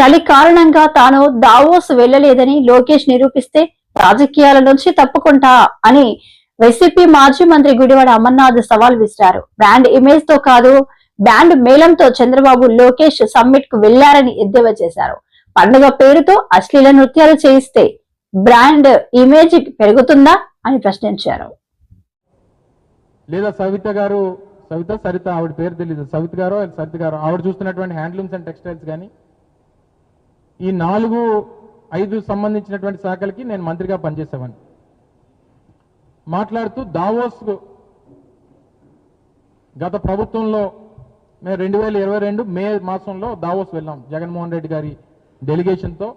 చలి కారణంగా తాను దావోస్ వెళ్లలేదని లోకేష్ నిరూపిస్తే రాజకీయాల నుంచి తప్పుకుంటా అని వైసీపీ మాజీ మంత్రి గుడివాడ అమర్నాథ్ సవాల్ విసిరారు. బ్రాండ్ ఇమేజ్ తో కాదు, బ్యాండ్ మేళంతో చంద్రబాబు లోకేష్ సమ్మిట్ కు వెళ్లారని ఎద్దేవా చేశారు. పండుగ పేరుతో అశ్లీల నృత్యాలు చేయిస్తే బ్రాండ్ ఇమేజ్ పెరుగుతుందా అని ప్రశ్నించారు. లేదా సరిత ఆవిడ పేరు తెలియదు, సవిత గారు సరిత గారు ఆవిడ చూస్తున్నటువంటి హ్యాండ్లూమ్స్ అండ్ టెక్స్టైల్స్ కానీ ఈ 4-5 సంబంధించినటువంటి శాఖలకి నేను మంత్రిగా పనిచేసేవాడిని. మాట్లాడుతూ దావోస్ గత ప్రభుత్వంలో మేము 2022 మే మాసంలో దావోస్ వెళ్ళాం. జగన్మోహన్ రెడ్డి గారి డెలిగేషన్తో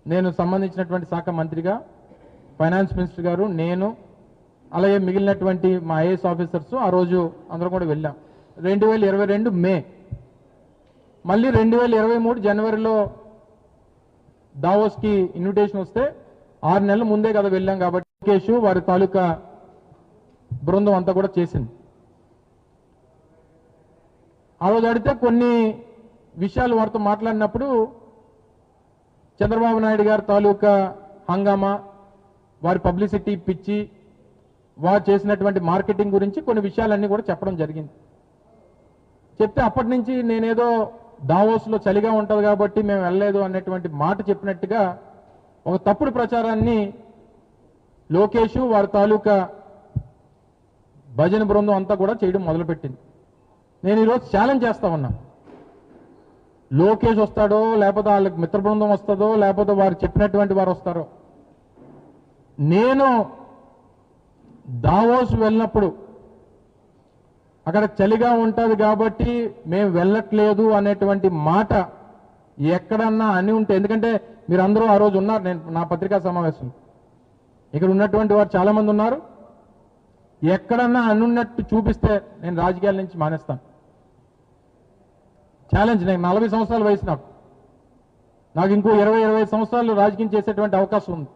నేను సంబంధించినటువంటి శాఖ మంత్రిగా, ఫైనాన్స్ మినిస్టర్ గారు, నేను అలాగే మిగిలినటువంటి మా ఐఏఎస్ ఆఫీసర్స్ ఆ రోజు అందరం కూడా వెళ్ళాం. 2022 మే. మళ్ళీ 2023 జనవరిలో దావోస్కి ఇన్విటేషన్ వస్తే 6 నెలల ముందే కదా వెళ్ళాం కాబట్టి లోకేష్ వారి తాలూకా బృందం అంతా కూడా చేసింది. ఆ రోజు అడిగితే కొన్ని విషయాలు వారితో మాట్లాడినప్పుడు చంద్రబాబు నాయుడు గారి తాలూకా హంగామా, వారి పబ్లిసిటీ పిచ్చి, వారు చేసినటువంటి మార్కెటింగ్ గురించి కొన్ని విషయాలన్నీ కూడా చెప్పడం జరిగింది. చెప్తే అప్పటి నుంచి నేనేదో దావోస్లో చలిగా ఉంటుంది కాబట్టి మేము వెళ్ళలేదు అనేటువంటి మాట చెప్పినట్టుగా ఒక తప్పుడు ప్రచారాన్ని లోకేష్ వారి తాలూకా భజన బృందం అంతా కూడా చేయడం మొదలుపెట్టింది. నేను ఈరోజు ఛాలెంజ్ చేస్తా ఉన్నా, లోకేష్ వస్తాడో లేకపోతే వాళ్ళకి మిత్ర బృందం వస్తుందో లేకపోతే వారు చెప్పినటువంటి వారు వస్తారో, నేను దావోస్ వెళ్ళినప్పుడు అక్కడ చలిగా ఉంటుంది కాబట్టి మేము వెళ్ళట్లేదు అనేటువంటి మాట ఎక్కడన్నా అని ఉంటే, ఎందుకంటే మీరు అందరూ ఆ రోజు ఉన్నారు, నేను నా పత్రికా సమావేశం ఇక్కడ ఉన్నటువంటి వారు చాలా మంది ఉన్నారు. ఎక్కడన్నా అనున్నట్టు చూపిస్తే నేను రాజకీయాల నుంచి మానేస్తాను. ఛాలెంజ్. నేను 40 సంవత్సరాల వయసు, నాకు ఇంకో 20-25 సంవత్సరాలు రాజకీయం చేసేటువంటి అవకాశం ఉంది.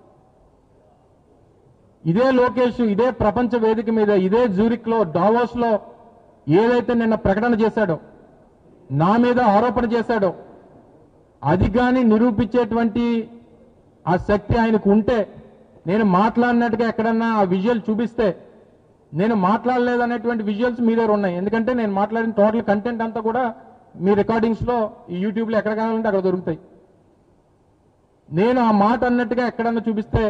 ఇదే లోకేష్ ఇదే ప్రపంచ వేదిక మీద ఇదే జ్యూరిక్లో డావోస్లో ఏదైతే నిన్న ప్రకటన చేశాడో, నా మీద ఆరోపణ చేశాడో, అది కానీ నిరూపించేటువంటి ఆ శక్తి ఆయనకు ఉంటే, నేను మాట్లాడినట్టుగా ఎక్కడన్నా ఆ విజువల్ చూపిస్తే, నేను మాట్లాడలేదనేటువంటి విజువల్స్ మీ దగ్గర ఉన్నాయి. ఎందుకంటే నేను మాట్లాడిన టోటల్ కంటెంట్ అంతా కూడా మీ రికార్డింగ్స్లో ఈ యూట్యూబ్లో ఎక్కడ కావాలంటే అక్కడ దొరుకుతాయి. నేను ఆ మాట అన్నట్టుగా ఎక్కడన్నా చూపిస్తే,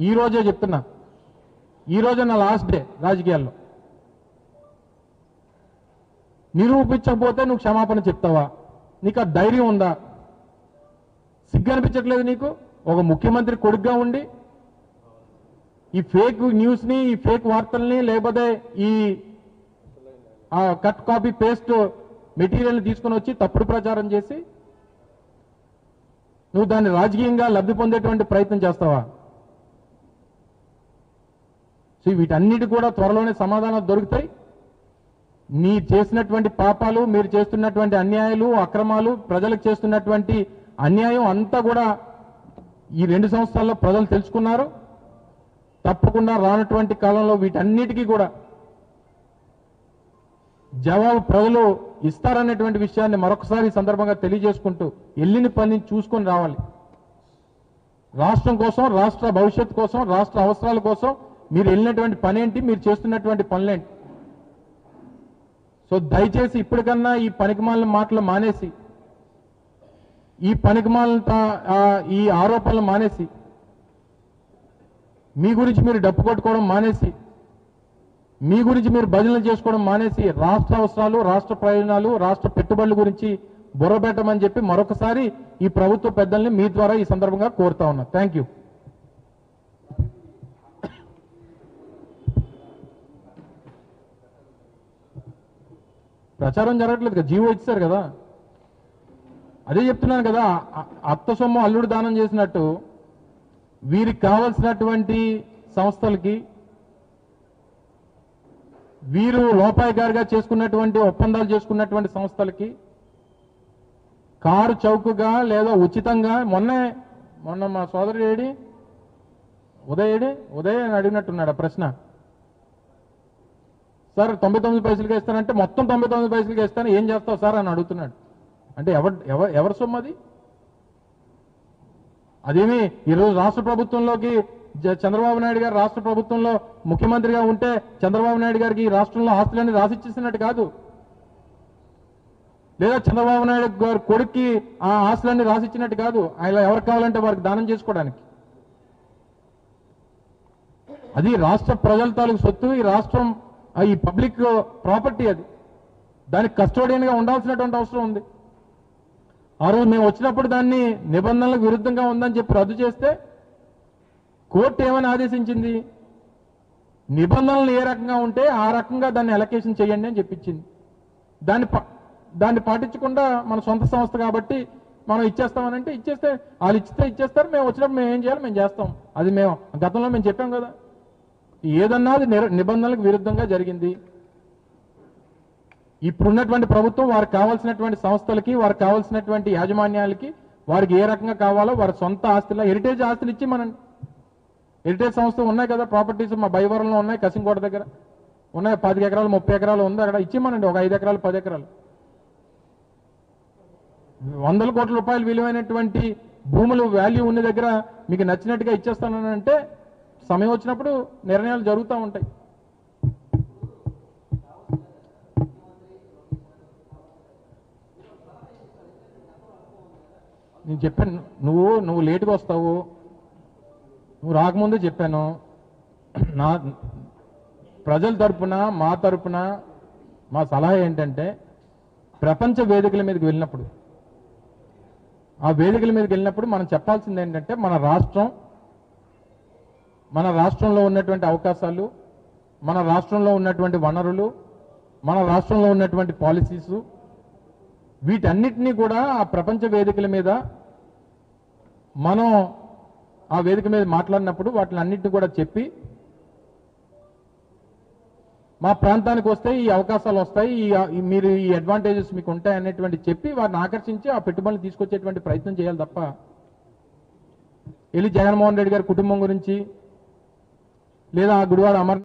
ఈ రోజే చెప్తున్నా, ఈ రోజే నా లాస్ట్ డే రాజకీయాల్లో. నిరూపించకపోతే నువ్వు క్షమాపణ చెప్తావా? నీకు ఆ ధైర్యం ఉందా? సిగ్గు అనిపించట్లేదు నీకు? ఒక ముఖ్యమంత్రి కొడుకుగా ఉండి ఈ ఫేక్ న్యూస్ని, ఈ ఫేక్ వార్తల్ని, లేకపోతే ఈ కట్ కాపీ పేస్ట్ మెటీరియల్ని తీసుకొని వచ్చి తప్పుడు ప్రచారం చేసి నువ్వు దాన్ని రాజకీయంగా లబ్ధి పొందేటువంటి ప్రయత్నం చేస్తావా? సో వీటన్నిటి కూడా త్వరలోనే సమాధానాలు దొరుకుతాయి. మీరు చేసినటువంటి పాపాలు, మీరు చేస్తున్నటువంటి అన్యాయాలు, అక్రమాలు, ప్రజలకు చేస్తున్నటువంటి అన్యాయం అంతా కూడా ఈ 2 సంవత్సరాల్లో ప్రజలు తెలుసుకున్నారు. తప్పకుండా రానటువంటి కాలంలో వీటన్నిటికీ కూడా జవాబు ప్రజలు ఇస్తారనేటువంటి విషయాన్ని మరొకసారి ఈ సందర్భంగా తెలియజేసుకుంటూ, వెళ్ళిన పని చూసుకొని రావాలి. రాష్ట్రం కోసం, రాష్ట్ర భవిష్యత్తు కోసం, రాష్ట్ర అవసరాల కోసం మీరు వెళ్ళినటువంటి పనేంటి, మీరు చేస్తున్నటువంటి పనులేంటి? సో దయచేసి ఇప్పటికన్నా ఈ పనికిమాలిన మాటలు మానేసి, ఈ పనికిమాలిన ఈ ఆరోపణలు మానేసి, మీ గురించి మీరు డప్పు కొట్టుకోవడం మానేసి, మీ గురించి మీరు భజనలు చేసుకోవడం మానేసి, రాష్ట్ర అవసరాలు, రాష్ట్ర ప్రయోజనాలు, రాష్ట్ర పెట్టుబడుల గురించి బుర్రపెట్టమని చెప్పి మరొకసారి ఈ ప్రభుత్వ పెద్దల్ని మీ ద్వారా ఈ సందర్భంగా కోరుతా ఉన్నా. Thank you. ప్రచారం జరగట్లేదు కదా, జీవో ఇచ్చారు కదా. అదే చెప్తున్నాను కదా, అత్త సొమ్ము అల్లుడు దానం చేసినట్టు వీరికి కావలసినటువంటి సంస్థలకి, వీరు లోపాయకారిగా చేసుకున్నటువంటి ఒప్పందాలు చేసుకున్నటువంటి సంస్థలకి కారు చౌకగా లేదా ఉచితంగా, మొన్న మా సోదరుడు ఉదయ్ అని అడిగినట్టున్నాడు ఆ ప్రశ్న. సార్ 99 పైసలకి ఇస్తానంటే మొత్తం 99 పైసలకి ఇస్తాను, ఏం చేస్తావు సార్ అని అడుగుతున్నాడు. అంటే ఎవరి సొమ్ము అది? అదేమి ఈరోజు రాష్ట్ర ప్రభుత్వంలోకి చంద్రబాబు నాయుడు గారు రాష్ట్ర ప్రభుత్వంలో ముఖ్యమంత్రిగా ఉంటే చంద్రబాబు నాయుడు గారికి ఈ రాష్ట్రంలో ఆస్తులన్నీ రాసిచ్చేసినట్టు కాదు, లేదా చంద్రబాబు నాయుడు గారి కొడుక్కి ఆ ఆస్తులన్నీ రాసిచ్చినట్టు కాదు. ఆయన ఎవరికి కావాలంటే వారికి దానం చేసుకోవడానికి. అది రాష్ట్ర ప్రజల తాలూకు సొత్తు. ఈ రాష్ట్రం ఈ పబ్లిక్ ప్రాపర్టీ, అది దానికి కస్టోడియన్ గా ఉండాల్సినటువంటి అవసరం ఉంది. ఆ రోజు మేము వచ్చినప్పుడు దాన్ని నిబంధనలకు విరుద్ధంగా ఉందని చెప్పి రద్దు చేస్తే కోర్టు ఏమని ఆదేశించింది, నిబంధనలు ఏ రకంగా ఉంటే ఆ రకంగా దాన్ని అలొకేషన్ చేయండి అని చెప్పించింది. దాన్ని పాటించకుండా మన సొంత సంస్థ కాబట్టి మనం ఇచ్చేస్తామనంటే ఇచ్చేస్తే వాళ్ళు ఇచ్చేస్తారు, మేము వచ్చినప్పుడు మేము ఏం చేయాలి మేము చేస్తాం. అది మేము గతంలో మేము చెప్పాం కదా, ఏదన్నా అది నిబంధనలకు విరుద్ధంగా జరిగింది. ఇప్పుడున్నటువంటి ప్రభుత్వం వారికి కావాల్సినటువంటి సంస్థలకి, వారికి కావాల్సినటువంటి యాజమాన్యాలకి, వారికి ఏ రకంగా కావాలో వారి సొంత ఆస్తుల హెరిటేజ్ ఆస్తులు ఇచ్చి మనం హెరిటేజ్ సంస్థలు ఉన్నాయి కదా, ప్రాపర్టీస్ మా బైవరంలో ఉన్నాయి, కసింకోట దగ్గర ఉన్నాయి, 10 ఎకరాలు 30 ఎకరాలు ఉంది, అక్కడ ఇచ్చిమనండి. ఒక 5 ఎకరాలు 10 ఎకరాలు 100 కోట్ల రూపాయలు విలువైనటువంటి భూములు వాల్యూ ఉన్న దగ్గర మీకు నచ్చినట్టుగా ఇచ్చేస్తానని అంటే సమయం వచ్చినప్పుడు నిర్ణయాలు జరుగుతూ ఉంటాయి. నేను చెప్పాను, నువ్వు లేటుగా వస్తావు, నువ్వు రాకముందే చెప్పాను. నా ప్రజల తరపున మా తరపున మా సలహా ఏంటంటే, ప్రపంచ వేదికల మీదకి వెళ్ళినప్పుడు ఆ వేదికల మీదకి వెళ్ళినప్పుడు మనం చెప్పాల్సింది ఏంటంటే, మన రాష్ట్రంలో ఉన్నటువంటి అవకాశాలు, మన రాష్ట్రంలో ఉన్నటువంటి వనరులు, మన రాష్ట్రంలో ఉన్నటువంటి పాలసీసు, వీటన్నిటినీ కూడా ఆ ప్రపంచ వేదికల మీద మనం ఆ వేదిక మీద మాట్లాడినప్పుడు వాటిని అన్నిటిని కూడా చెప్పి, మా ప్రాంతానికి వస్తే ఈ అవకాశాలు వస్తాయి, మీరు ఈ అడ్వాంటేజెస్ మీకు ఉంటాయి అనేటువంటి చెప్పి వారిని ఆకర్షించి ఆ పెట్టుబడులు తీసుకొచ్చేటువంటి ప్రయత్నం చేయాలి తప్ప వెళ్ళి జగన్మోహన్ రెడ్డి గారి కుటుంబం గురించి లేదా ఆ గుడివాడ అమర్